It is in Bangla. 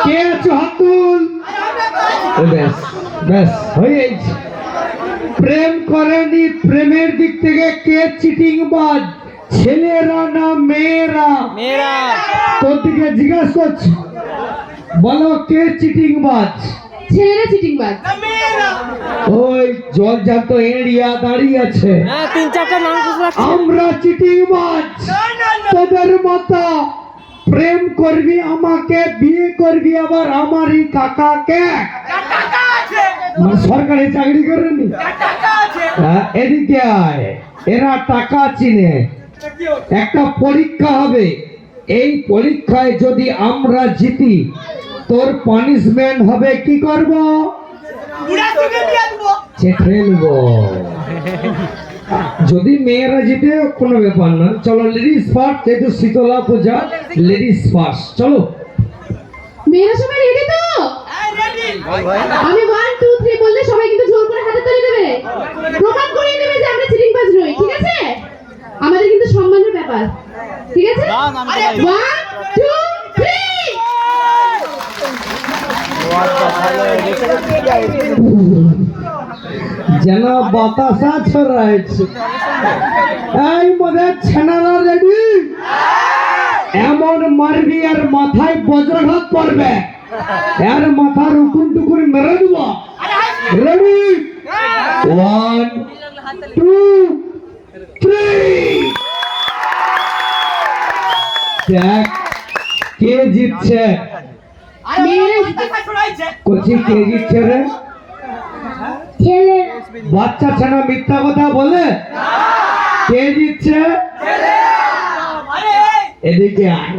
কে আছো হাত তুল। ব্যাস ব্যাস হয়ে গেছে। প্রেম করেনি, প্রেমের দিক থেকে কে চিটিং বাজ, ছেলেরা না মেয়েরা? মেয়েরা। তোর দিকে জিজ্ঞাসা করছি, বলো কে চিটিং বাজ? ছেলেরা চিটিং বাজ। ওই জল জাত এরিয়া দাঁড়িয়ে আছে, হ্যাঁ, 3-4টা নাম বুঝলাম। আমরা চিটিং বাজ। তোদের মতো প্রেম করবি আমাকে, বিয়ে করবি আবার আমারই কাকাকে। মানে সরকারি চাকরি করেনি। এদিকে আয়, এরা টাকা চিনে। একটা পরীক্ষা হবে, এই পরীক্ষায় যদি আমরা জিতি তোর পানিশমেন্ট হবে কি করব? চেখে নেব। যদি মেয়েরা জিতে কোনো ব্যাপার না, চলো লেডিস ফার্স্ট, যেহেতু শীতলা পূজা লেডিস ফার্স্ট। চলো মেয়েরা সবাই রেডি তো? আমি 1 2 3 বললে সবাই কিন্তু জোর করে হাতে তালি দেবে, প্রমাণ করিয়ে দেবে যে আমরা চিটিং বাজ নই, ঠিক আছে? আমাদের কিন্তু সম্মানের ব্যাপার, ঠিক আছে? 1 2 3। যেন বাতাসা ছড়াইছে। এই মদের ছেনারা রেডি? এমন মারবি আর মাথায় বজ্রঘাত পড়বে, এর মাথার উকুন টুকুন মেরে দেব। রেডি? 1 2 3। দেখ কে জিতছে। কোচি কে জিতছে রে? বাচ্চা ছানা মিথ্যা কথা বলে। কে জিতছে? এদিকে আয়।